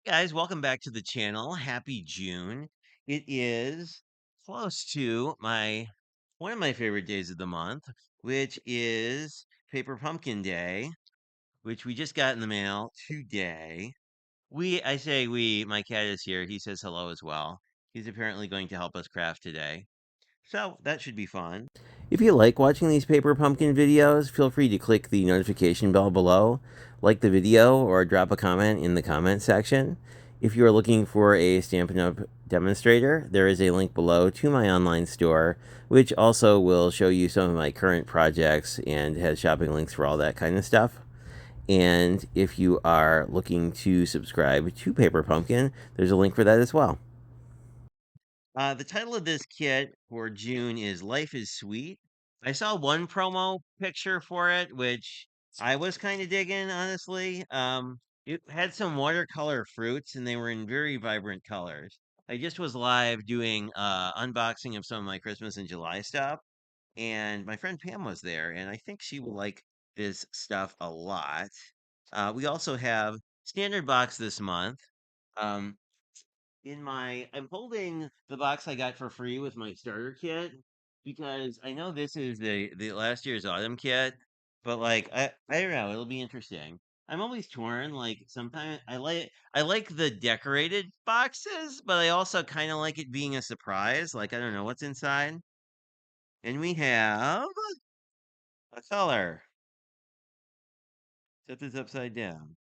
Guys, welcome back to the channel. Happy June. It is close to my one of my favorite days of the month, which is Paper Pumpkin Day, which we just got in the mail today. I say we, my cat is here. He says hello as well. He's apparently going to help us craft today. So that should be fun. If you like watching these Paper Pumpkin videos, feel free to click the notification bell below, like the video, or drop a comment in the comment section. If you are looking for a Stampin' Up! Demonstrator, there is a link below to my online store, which also will show you some of my current projects and has shopping links for all that kind of stuff. And if you are looking to subscribe to Paper Pumpkin, there's a link for that as well. The title of this kit for June is Life is Sweet. I saw one promo picture for it, which I was kind of digging, honestly. It had some watercolor fruits and they were in very vibrant colors. I just was live doing unboxing of some of my Christmas and July stuff, and my friend Pam was there, and I think she will like this stuff a lot. We also have standard box this month. Um, I'm holding the box I got for free with my starter kit because I know this is the last year's autumn kit, but like I don't know, it'll be interesting. I'm always torn. Like sometimes I like the decorated boxes, but I also kind of like it being a surprise. Like I don't know what's inside. And we have a color. Set this upside down.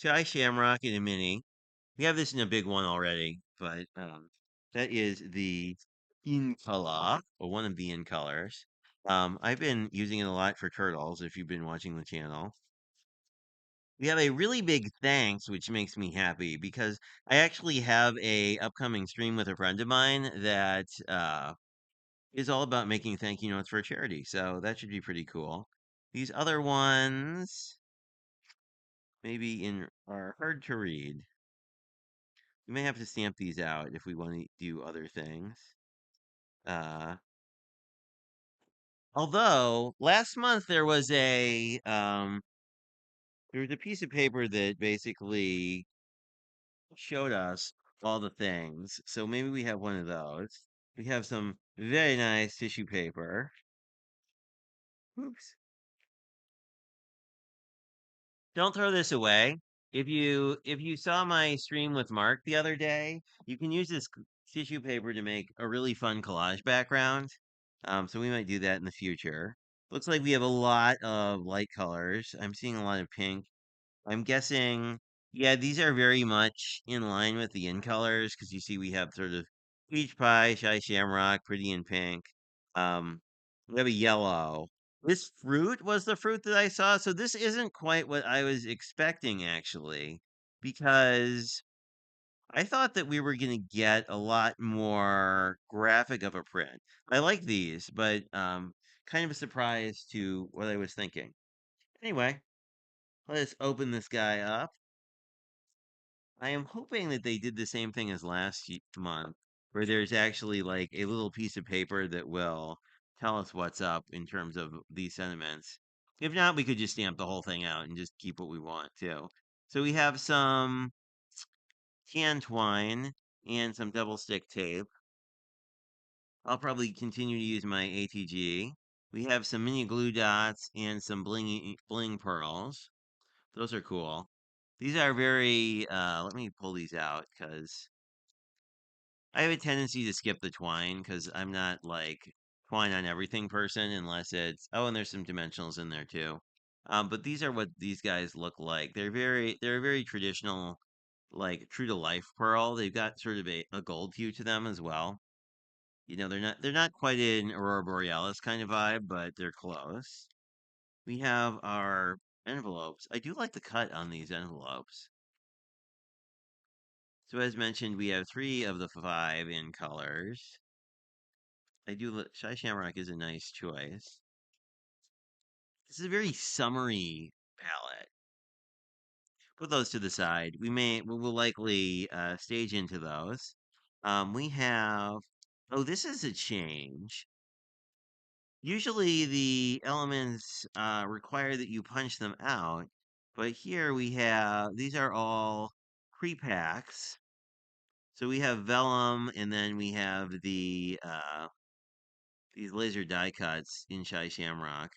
Chai Shamrock in a mini. We have this in a big one already, but that is the in color, or one of the in colors. I've been using it a lot for turtles. If you've been watching the channel, we have a really big thanks, which makes me happy because I actually have a upcoming stream with a friend of mine that is all about making thank you notes for a charity. So that should be pretty cool. These other ones maybe in are hard to read. We may have to stamp these out if we want to do other things. Uh, although last month there was a piece of paper that basically showed us all the things. So maybe we have one of those. We have some very nice tissue paper. Oops. Don't throw this away. If you saw my stream with Mark the other day, you can use this tissue paper to make a really fun collage background. So we might do that in the future. Looks like we have a lot of light colors. I'm seeing a lot of pink. I'm guessing, yeah, these are very much in line with the in colors because you see we have sort of peach pie, shy shamrock, pretty in pink. We have a yellow. This fruit was the fruit that I saw, so this isn't quite what I was expecting actually, because I thought that we were gonna get a lot more graphic of a print. I like these, but kind of a surprise to what I was thinking. Anyway, let's open this guy up. I am hoping that they did the same thing as month, where there's actually like a little piece of paper that will tell us what's up in terms of these sentiments. If not, we could just stamp the whole thing out and just keep what we want too. So we have some can twine and some double stick tape. I'll probably continue to use my ATG. We have some mini glue dots and some bling pearls. Those are cool. These are very, let me pull these out because I have a tendency to skip the twine because I'm not like twine on everything person unless it's, oh, and there's some dimensionals in there too. But these are what these guys look like. They're a very traditional, like true to life pearl. They've got sort of a gold hue to them as well. You know, they're not quite an Aurora Borealis kind of vibe, but they're close. We have our envelopes. I do like the cut on these envelopes. So as mentioned, we have three of the five in colors. Shy Shamrock is a nice choice. This is a very summery palette. Put those to the side. We will likely stage into those. We have, oh, this is a change. Usually the elements require that you punch them out, but here we have these are all pre-packs. So we have vellum, and then we have these laser die cuts in Shy Shamrock.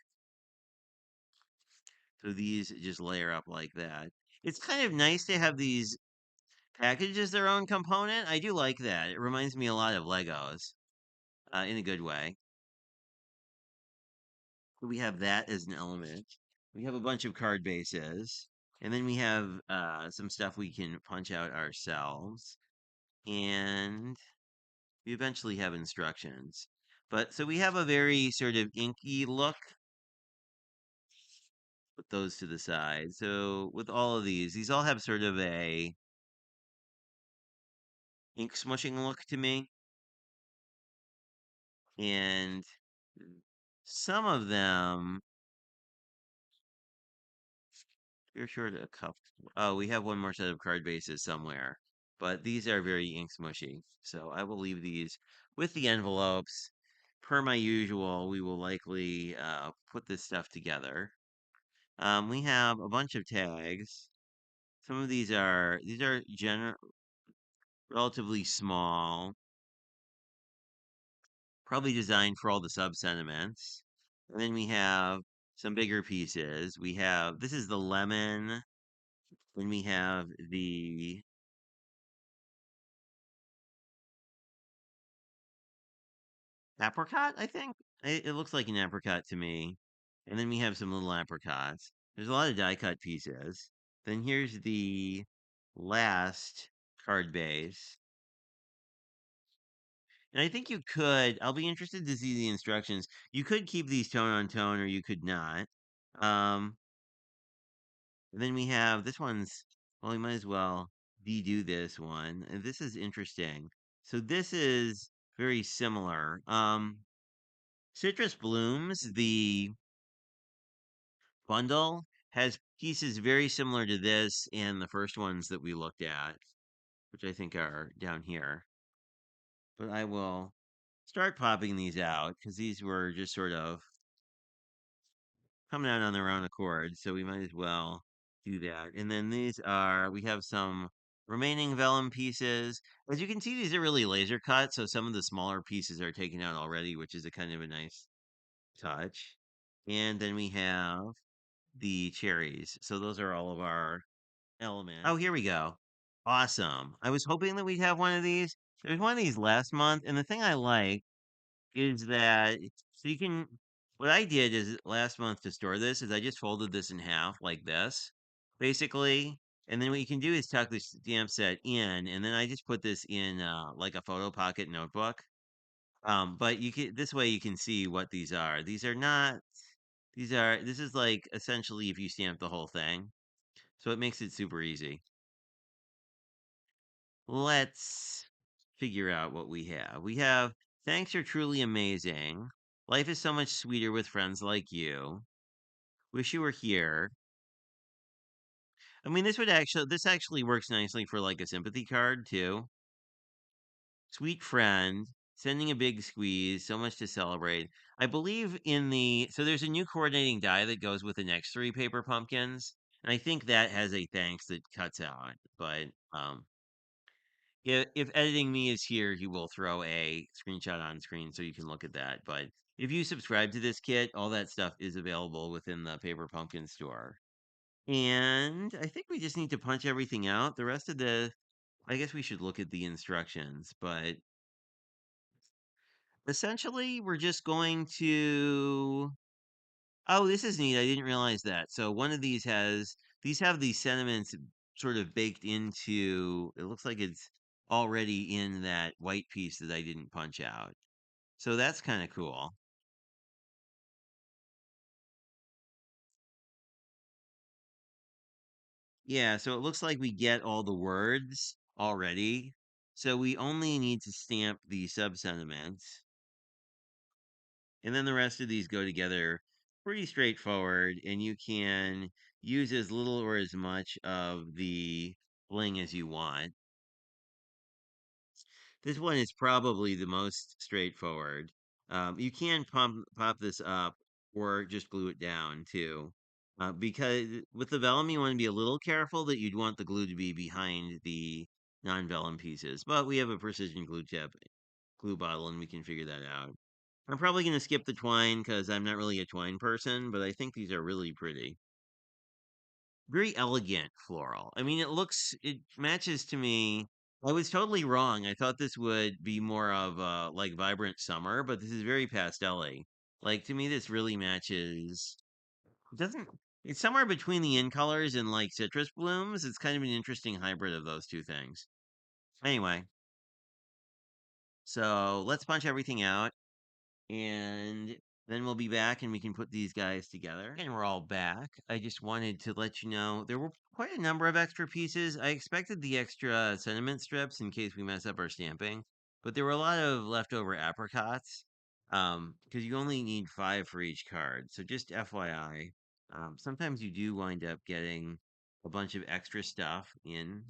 So these just layer up like that. It's kind of nice to have these packages their own component. I do like that. It reminds me a lot of Legos in a good way. So we have that as an element. We have a bunch of card bases. And then we have some stuff we can punch out ourselves. And we eventually have instructions. But so we have a very sort of inky look. Put those to the side. So with all of these all have sort of a ink smushing look to me. And some of them, you're short a couple. Oh, we have one more set of card bases somewhere, but these are very ink smushy. So I will leave these with the envelopes. Per my usual, we will likely put this stuff together. We have a bunch of tags. Some of these are relatively small, probably designed for all the sub sentiments. And then we have some bigger pieces. We have this is the lemon. Then we have the apricot, I think. It looks like an apricot to me. And then we have some little apricots. There's a lot of die cut pieces. Then here's the last card base. And I think you could, I'll be interested to see the instructions. You could keep these tone on tone or you could not. Um, and then we have this one's, well, we might as well dedo this one. And this is interesting. So this is very similar. Citrus Blooms, the bundle, has pieces very similar to this and the first ones that we looked at, which I think are down here. But I will start popping these out because these were just sort of coming out on their own accord, so we might as well do that. And then we have some remaining vellum pieces. As you can see, these are really laser cut, so some of the smaller pieces are taken out already, which is a kind of a nice touch. And then we have the cherries. So those are all of our elements. Oh, here we go. Awesome. I was hoping that we'd have one of these. There's one of these last month, and the thing I like is that so you can what I did is last month to store this is I just folded this in half like this, basically. And then what you can do is tuck the stamp set in, and then I just put this in like a photo pocket notebook. But you can this way you can see what these are. These are not this is like essentially if you stamp the whole thing. So it makes it super easy. Let's figure out what we have. We have thanks are truly amazing. Life is so much sweeter with friends like you. Wish you were here. I mean, this actually works nicely for like a sympathy card too. Sweet friend, sending a big squeeze, so much to celebrate. I believe so there's a new coordinating die that goes with the next three paper pumpkins. And I think that has a thanks that cuts out. But if editing me is here, he will throw a screenshot on screen so you can look at that. But if you subscribe to this kit, all that stuff is available within the Paper Pumpkin store. And I think we just need to punch everything out. The rest of I guess we should look at the instructions, but essentially we're just going to, oh, this is neat. I didn't realize that. So one of these have these sentiments sort of baked into, it looks like it's already in that white piece that I didn't punch out. So that's kind of cool. Yeah, so it looks like we get all the words already. So we only need to stamp the sub sentiments. And then the rest of these go together pretty straightforward. And you can use as little or as much of the bling as you want. This one is probably the most straightforward. You can pop this up or just glue it down too. Because with the vellum, you want to be a little careful that you'd want the glue to be behind the non-vellum pieces. But we have a precision glue tip, glue bottle, and we can figure that out. I'm probably going to skip the twine because I'm not really a twine person, but I think these are really pretty. Very elegant floral. I mean, it matches to me. I was totally wrong. I thought this would be more of like vibrant summer, but this is very pastel-y. Like to me, this really matches. It doesn't. It's somewhere between the in colors and like citrus blooms. It's kind of an interesting hybrid of those two things. Anyway, so let's punch everything out. And then we'll be back and we can put these guys together. And we're all back. I just wanted to let you know there were quite a number of extra pieces. I expected the extra sentiment strips in case we mess up our stamping, but there were a lot of leftover apricots. Because you only need 5 for each card. So just FYI, sometimes you do wind up getting a bunch of extra stuff in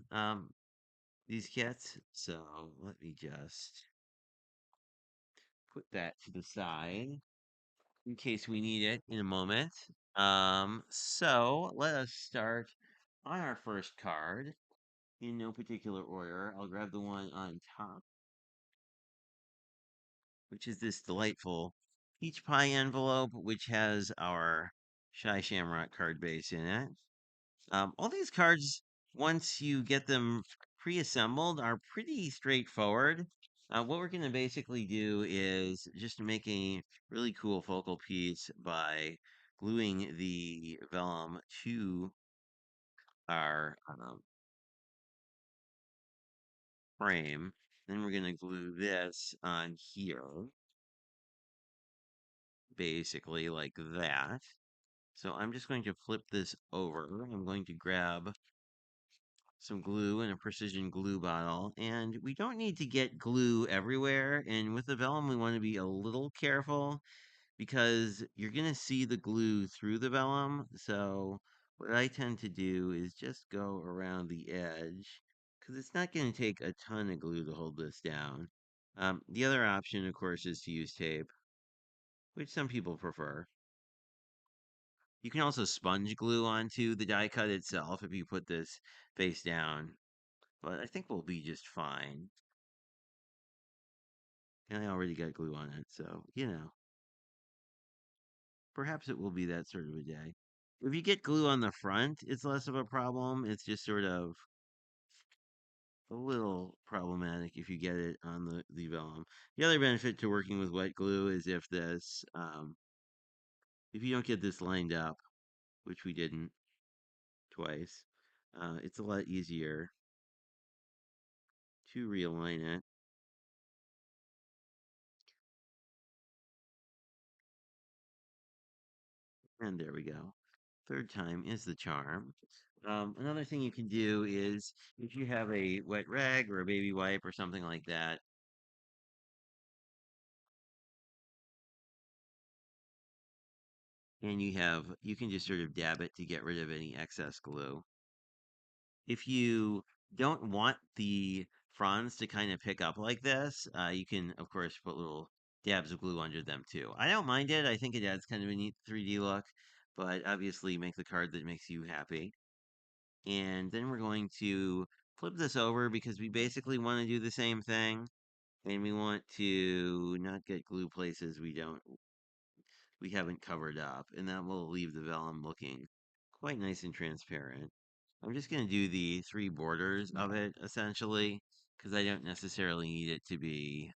these kits. So let me just put that to the side in case we need it in a moment. So let us start on our first card in no particular order. I'll grab the one on top, which is this delightful peach pie envelope, which has our Shy Shamrock card base in it. All these cards, once you get them pre-assembled, are pretty straightforward. What we're going to basically do is just make a really cool focal piece by gluing the vellum to our frame. Then we're going to glue this on here, basically like that. So I'm just going to flip this over. I'm going to grab some glue in a precision glue bottle. And we don't need to get glue everywhere. And with the vellum, we want to be a little careful because you're going to see the glue through the vellum. So what I tend to do is just go around the edge because it's not going to take a ton of glue to hold this down. The other option, of course, is to use tape, which some people prefer. You can also sponge glue onto the die cut itself if you put this face down, but I think we'll be just fine. And I already got glue on it, so, perhaps it will be that sort of a day. If you get glue on the front, it's less of a problem. It's just sort of a little problematic if you get it on the vellum. The other benefit to working with wet glue is if you don't get this lined up, which we didn't twice, it's a lot easier to realign it. And there we go. Third time is the charm. Another thing you can do is if you have a wet rag or a baby wipe or something like that, and you can just sort of dab it to get rid of any excess glue. If you don't want the fronds to kind of pick up like this, you can, of course, put little dabs of glue under them too. I don't mind it. I think it adds kind of a neat 3D look, but obviously make the card that makes you happy. And then we're going to flip this over because we basically want to do the same thing. And we want to not get glue places we haven't covered up. And that will leave the vellum looking quite nice and transparent. I'm just going to do the 3 borders of it essentially because I don't necessarily need it to be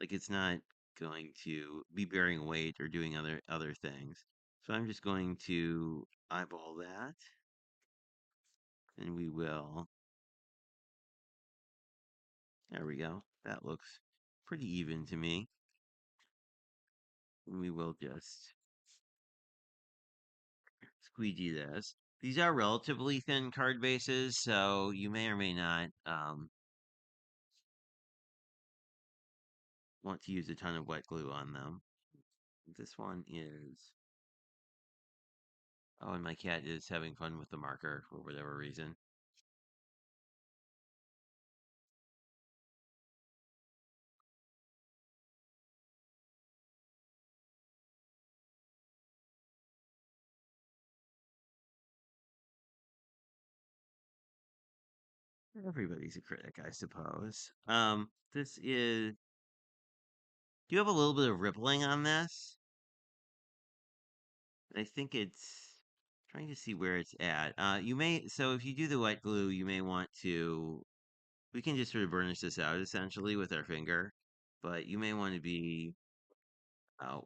like it's not going to be bearing weight or doing other things. So I'm just going to eyeball that and we will. There we go. That looks pretty even to me. And we will just squeegee this. These are relatively thin card bases, so you may or may not want to use a ton of wet glue on them. This one is. Oh, and my cat is having fun with the marker for whatever reason. Everybody's a critic, I suppose. This is. Do you have a little bit of rippling on this? I think it's trying to see where it's at. You may. So if you do the wet glue, you may want to. We can just sort of burnish this out essentially with our finger, but you may want to be a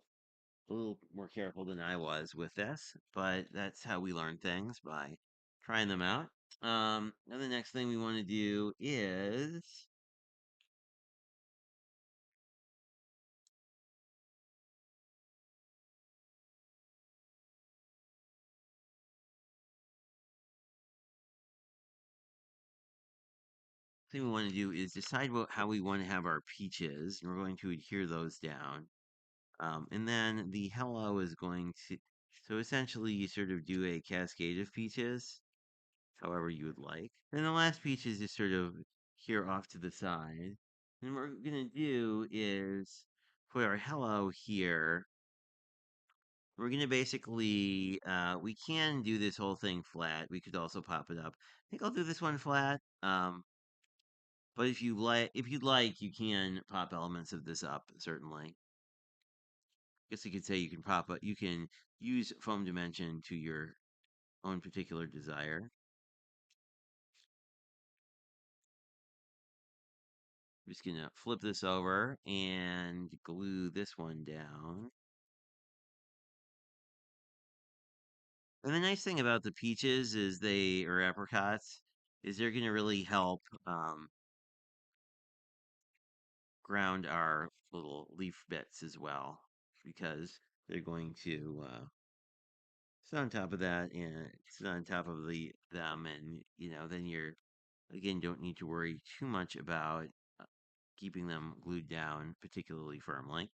little more careful than I was with this. But that's how we learn things by trying them out. And the next thing we want to do is thing we want to do is decide how we want to have our peaches, and we're going to adhere those down. And then the hello is going to, so essentially you sort of do a cascade of peaches, however you would like. Then the last peach is just sort of here off to the side. And what we're going to do is put our hello here. We're going to basically, we can do this whole thing flat. We could also pop it up. I think I'll do this one flat. But if you'd like, you can pop elements of this up, certainly. Guess you could say you can pop it. You can use foam dimension to your own particular desire. I'm just gonna flip this over and glue this one down. And the nice thing about the peaches is or apricots, is they're gonna really help ground our little leaf bits as well, because they're going to sit on top of that and sit on top of them, and then you're again don't need to worry too much about keeping them glued down particularly firmly.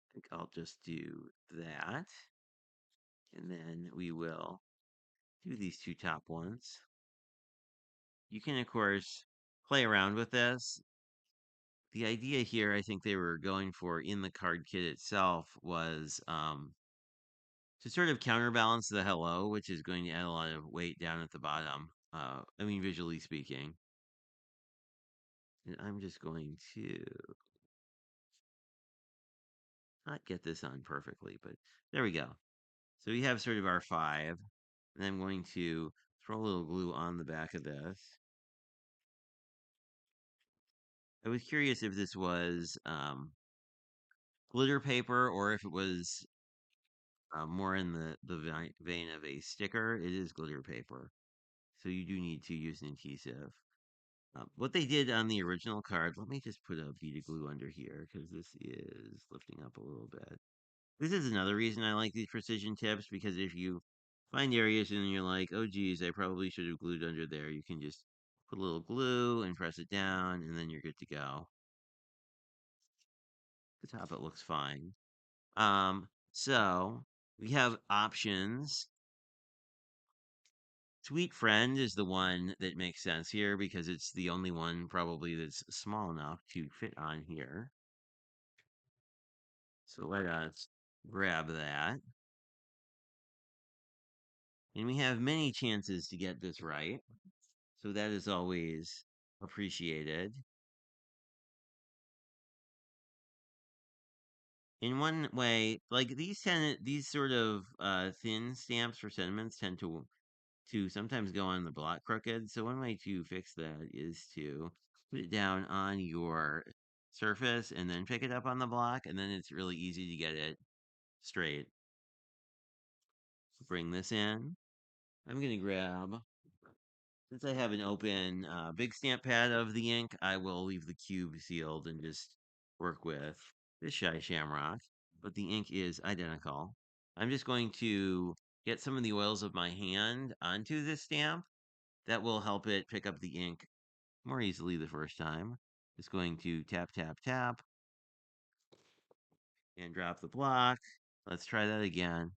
I think I'll just do that. And then we will do these two top ones. You can, of course, play around with this. The idea here, I think they were going for in the card kit itself, was to sort of counterbalance the hello, which is going to add a lot of weight down at the bottom. I mean, visually speaking. And I'm just going to not get this on perfectly, but there we go. So we have sort of our five. And I'm going to throw a little glue on the back of this. I was curious if this was glitter paper or if it was more in the vein of a sticker. It is glitter paper. So you do need to use an adhesive. What they did on the original card, let me just put a bead of glue under here because this is lifting up a little bit. This is another reason I like these precision tips, because if you find areas and you're like, oh geez, I probably should have glued under there, you can just put a little glue and press it down and then you're good to go. The top it looks fine. So we have options. Sweet Friend is the one that makes sense here because it's the only one probably that's small enough to fit on here. So let us grab that. And we have many chances to get this right. So that is always appreciated. In one way, like these sort of thin stamps for sentiments tend to sometimes go on the block crooked. So one way to fix that is to put it down on your surface and then pick it up on the block, and then it's really easy to get it straight. Bring this in. I'm gonna grab, since I have an open big stamp pad of the ink, I will leave the cube sealed and just work with this Shy Shamrock, but the ink is identical. I'm just going to get some of the oils of my hand onto this stamp. That will help it pick up the ink more easily the first time. Just going to tap, tap, tap, and drop the block. Let's try that again.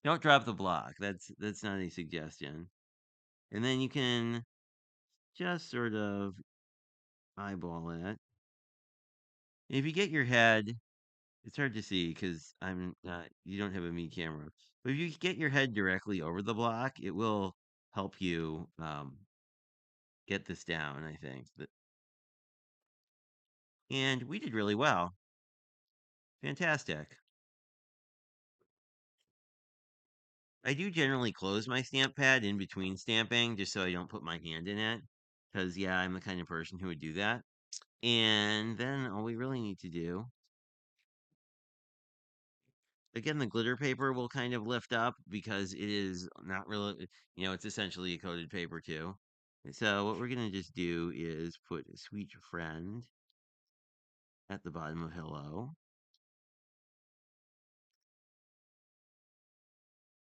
Don't drop the block. That's not a suggestion. And then you can just sort of eyeball it. If you get your head It's hard to see because I'm not. You don't have a me camera, but if you get your head directly over the block, it will help you get this down. I think, and we did really well. Fantastic. I do generally close my stamp pad in between stamping just so I don't put my hand in it. Because, yeah, I'm the kind of person who would do that. And then all we really need to do, again, the glitter paper will kind of lift up because it is not really, it's essentially a coated paper too. So what we're going to just do is put a sweet friend at the bottom of hello.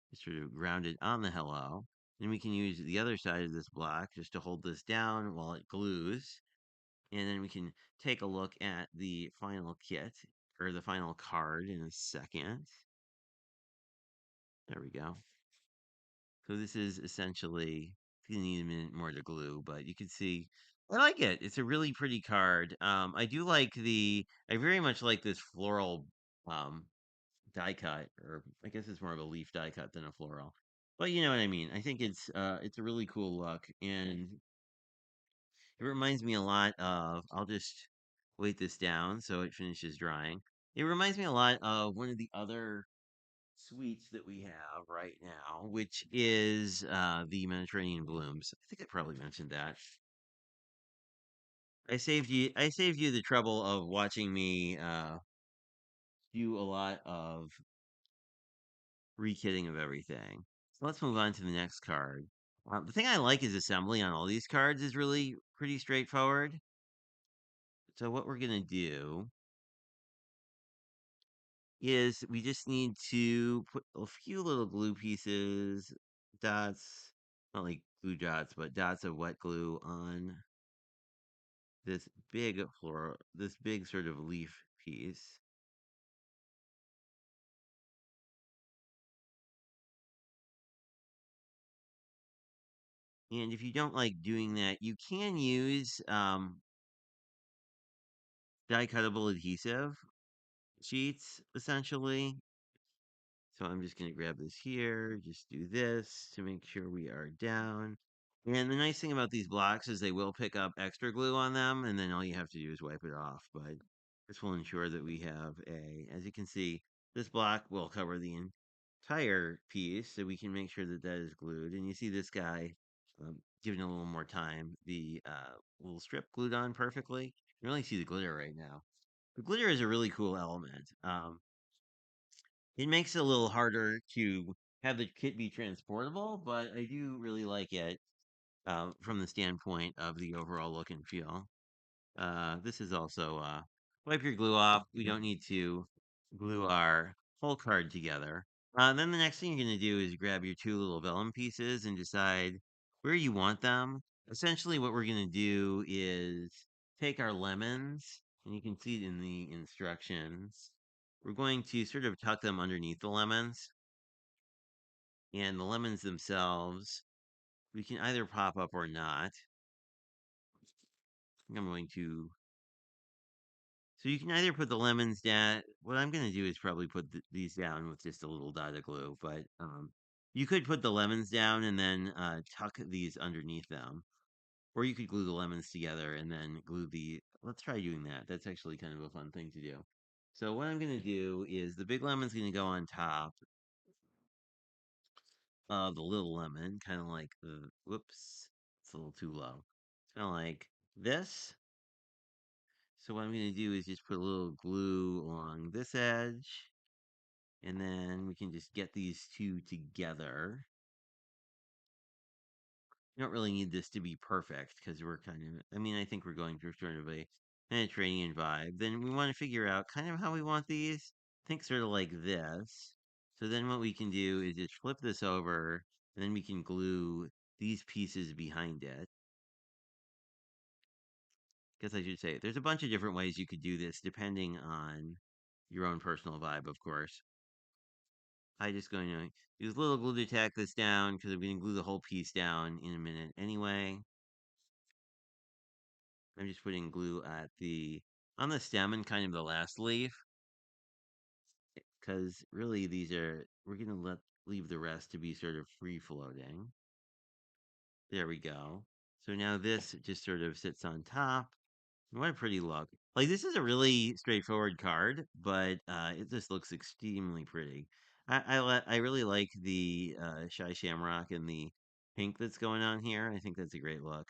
Just sort of grounded on the hello. And we can use the other side of this block just to hold this down while it glues. And then we can take a look at the final kit or the final card in a second. There we go. So this is essentially, it's gonna need a minute more to glue, but you can see I like it. It's a really pretty card. I very much like this floral um die cut, or I guess it's more of a leaf die cut than a floral. But you know what I mean. I think it's a really cool look, and it reminds me a lot of, I'll just weight this down so it finishes drying. It reminds me a lot of one of the other sweets that we have right now, which is the Mediterranean blooms. I think I probably mentioned that. I saved you the trouble of watching me do a lot of rekitting of everything. So let's move on to the next card. The thing I like is assembly on all these cards is really pretty straightforward. So what we're gonna do is we just need to put a few little glue pieces, dots, not like glue dots, but dots of wet glue on this big sort of leaf piece. And if you don't like doing that, you can use die cuttable adhesive sheets essentially. So I'm just going to grab this here, just do this to make sure we are down. And the nice thing about these blocks is they will pick up extra glue on them, and then all you have to do is wipe it off. But this will ensure that we have as you can see, this block will cover the entire piece, so we can make sure that that is glued. And you see this guy, given a little more time, the little strip glued on perfectly. You can really see the glitter right now. The glitter is a really cool element. It makes it a little harder to have the kit be transportable, but I do really like it from the standpoint of the overall look and feel. This is also wipe your glue off. We don't need to glue our whole card together. Then the next thing you're going to do is grab your two little vellum pieces and decide where you want them. Essentially, what we're going to do is take our lemons, and you can see it in the instructions. We're going to sort of tuck them underneath the lemons, and the lemons themselves, we can either pop up or not. I'm going to So you can either put the lemons down. What I'm going to do is probably put these down with just a little dot of glue, but you could put the lemons down and then tuck these underneath them. Or you could glue the lemons together and then glue let's try doing that. That's actually kind of a fun thing to do. So what I'm going to do is the big lemon's going to go on top of the little lemon, kind of like whoops, it's a little too low. Kind of like this. So what I'm going to do is just put a little glue along this edge, and then we can just get these two together. You don't really need this to be perfect because we're kind of, I mean, I think we're going through sort of a Mediterranean vibe. Then we want to figure out kind of how we want these. Think sort of like this. So then what we can do is just flip this over, and then we can glue these pieces behind it. Guess I should say, there's a bunch of different ways you could do this depending on your own personal vibe, of course. I just going to use a little glue to tack this down because I'm going to glue the whole piece down in a minute anyway. I'm just putting glue on the stem and kind of the last leaf. because really we're gonna leave the rest to be sort of free floating. There we go. So now this just sort of sits on top. What a pretty look. Like this is a really straightforward card, but it just looks extremely pretty. I really like the Shy Shamrock and the pink that's going on here. I think that's a great look.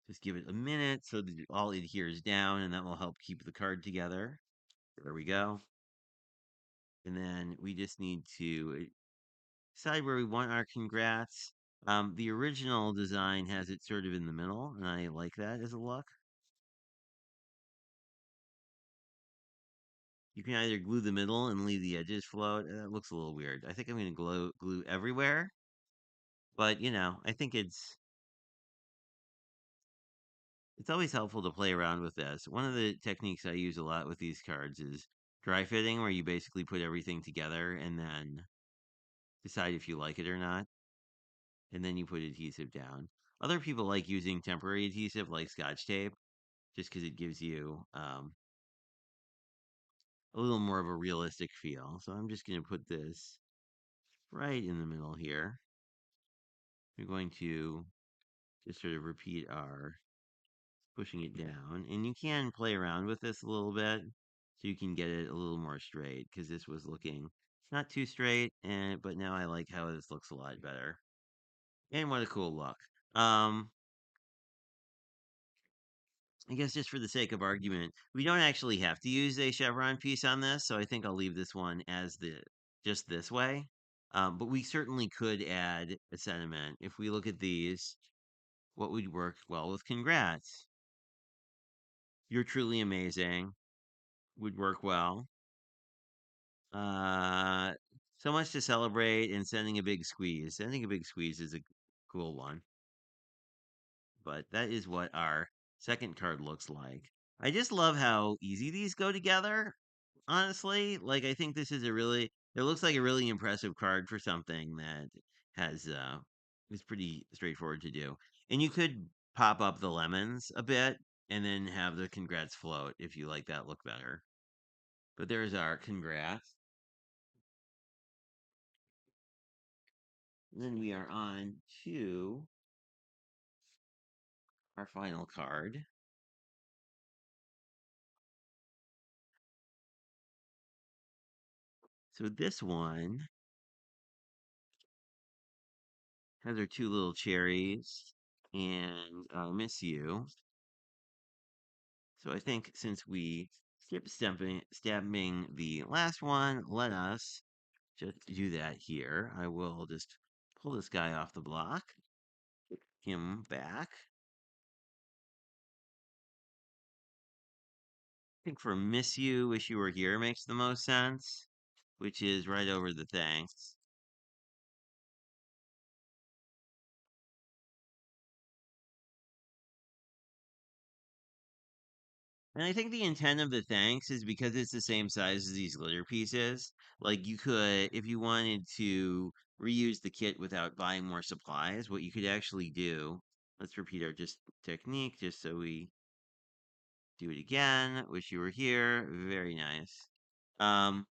Just give it a minute so that it all adheres down, and that will help keep the card together. There we go. And then we just need to decide where we want our congrats. The original design has it sort of in the middle, and I like that as a look. You can either glue the middle and leave the edges float. That looks a little weird. I think I'm going to glue everywhere, but I think it's always helpful to play around with this. One of the techniques I use a lot with these cards is dry fitting, where you basically put everything together and then decide if you like it or not, and then you put adhesive down. Other people like using temporary adhesive like Scotch tape, just because it gives you a little more of a realistic feel. So I'm just going to put this right in the middle here. We're going to just sort of repeat our pushing it down. And you can play around with this a little bit so you can get it a little more straight because this was looking not too straight, but now I like how this looks a lot better. And what a cool look. Um, I guess just for the sake of argument, we don't actually have to use a chevron piece on this, so I think I'll leave this one as the just this way. But we certainly could add a sentiment. If we look at these, what would work well with congrats? You're truly amazing. Would work well. Uh, so much to celebrate and sending a big squeeze. Sending a big squeeze is a cool one, but that is what our second card looks like. I just love how easy these go together. Honestly, like I think this is it looks like a really impressive card for something that has is pretty straightforward to do. And you could pop up the lemons a bit and then have the congrats float if you like that look better. But there's our congrats. And then we are on to our final card. So this one has our two little cherries and Miss You. So I think since we skip stabbing the last one, let us just do that here. I will just pull this guy off the block, him back. I think for Miss You, Wish You Were Here makes the most sense, which is right over the thanks. And I think the intent of the thanks is because it's the same size as these glitter pieces. Like you could, if you wanted to reuse the kit without buying more supplies, what you could actually do, let's repeat our just technique just so we do it again. Wish you were here. Very nice. Um,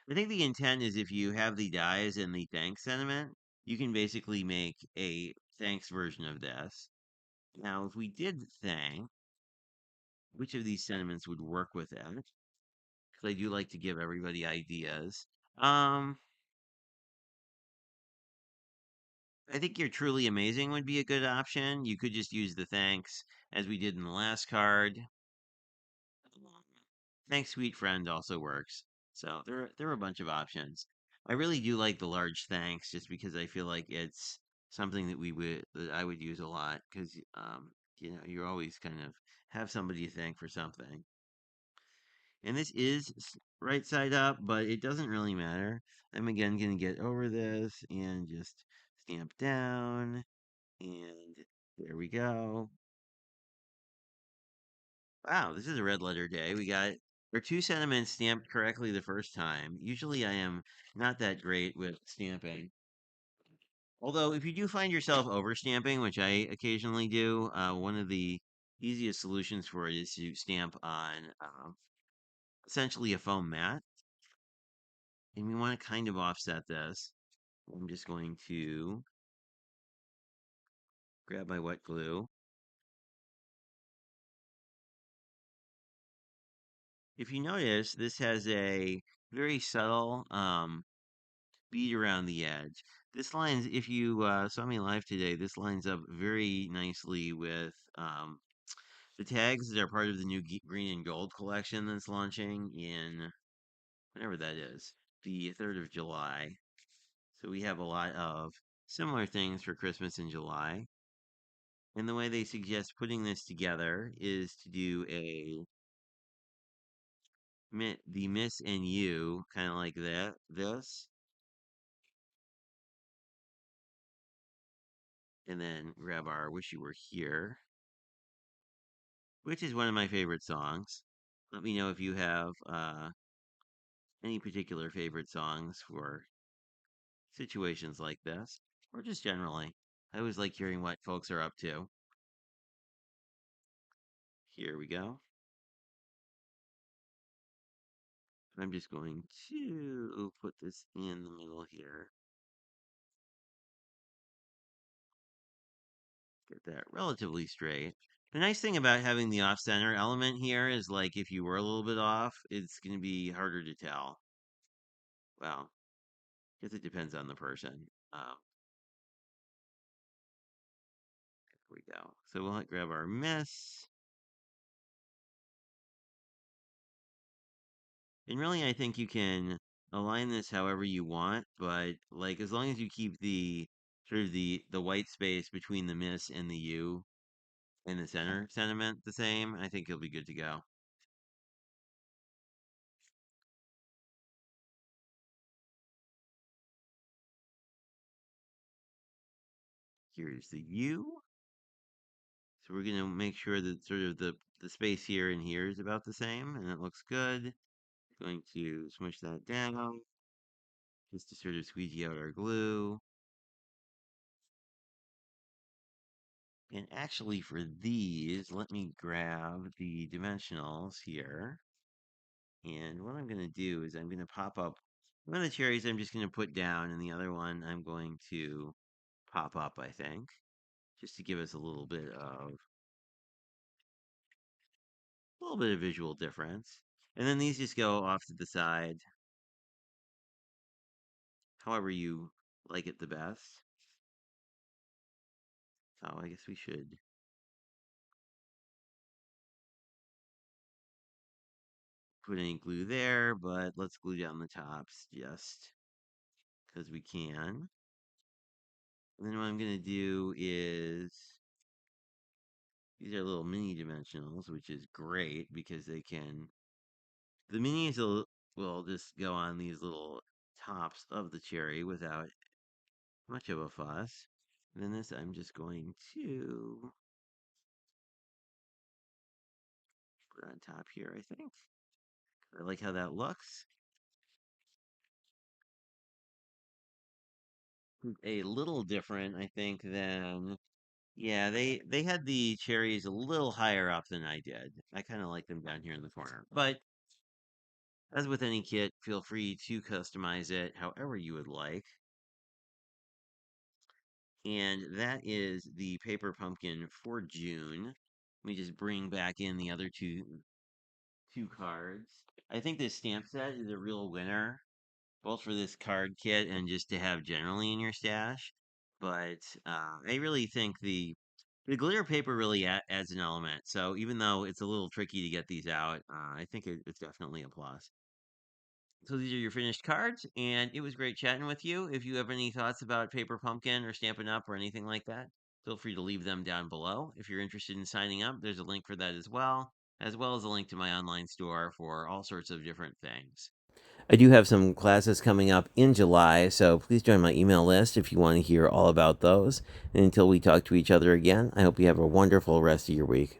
I think the intent is if you have the dies and the thanks sentiment, you can basically make a thanks version of this. Now, if we did thank, which of these sentiments would work with it? Because I do like to give everybody ideas. Um, I think you're truly amazing would be a good option. You could just use the thanks as we did in the last card. Thanks, sweet friend also works. So there are a bunch of options. I really do like the large thanks just because I feel like it's something that I would use a lot because you always kind of have somebody to thank for something. And this is right side up, but it doesn't really matter. I'm again going to get over this and just stamp down. And there we go. Wow, this is a red letter day. We got our two sentiments stamped correctly the first time. Usually I am not that great with stamping. Although, if you do find yourself overstamping, which I occasionally do, one of the easiest solutions for it is to stamp on essentially a foam mat. And we want to kind of offset this. I'm just going to grab my wet glue. If you notice, this has a very subtle bead around the edge. This lines, if you saw me live today, this lines up very nicely with the tags that are part of the new green and gold collection that's launching in whenever that is, the 3rd of July. So we have a lot of similar things for Christmas in July. And the way they suggest putting this together is to do the Miss and You, kind of like that. This, and then grab our Wish You Were Here, which is one of my favorite songs. Let me know if you have any particular favorite songs for situations like this, or just generally. I always like hearing what folks are up to. Here we go. I'm just going to put this in the middle here. Get that relatively straight. The nice thing about having the off center element here is like if you were a little bit off, it's going to be harder to tell. Well, because it depends on the person. Here we go. So we'll grab our miss. And really, I think you can align this however you want, but like as long as you keep the sort of the white space between the miss and the U and the center sentiment the same, I think you'll be good to go. Here's the U. So we're going to make sure that sort of the space here and here is about the same, and it looks good. Going to smush that down just to sort of squeegee out our glue. And actually for these, let me grab the dimensionals here. And what I'm going to do is I'm going to pop up one of the cherries I'm just going to put down, and the other one I'm going to pop up, I think, just to give us a little bit of visual difference. And then these just go off to the side, however you like it the best. Oh, I guess we should put any glue there, but let's glue down the tops just because we can. And then what I'm going to do is these are little mini dimensionals, which is great because the minis will just go on these little tops of the cherry without much of a fuss. And then this I'm just going to put on top here, I think. I like how that looks. A little different, I think, than yeah, they had the cherries a little higher up than I did. I kind of like them down here in the corner. But as with any kit, feel free to customize it however you would like. And that is the paper pumpkin for June. Let me just bring back in the other two cards. I think this stamp set is a real winner, both for this card kit and just to have generally in your stash. But I really think the glitter paper really adds an element. So even though it's a little tricky to get these out, I think it's definitely a plus. So these are your finished cards, and it was great chatting with you. If you have any thoughts about Paper Pumpkin or Stampin' Up or anything like that, feel free to leave them down below. If you're interested in signing up, there's a link for that as well as a link to my online store for all sorts of different things. I do have some classes coming up in July, so please join my email list if you want to hear all about those. And until we talk to each other again, I hope you have a wonderful rest of your week.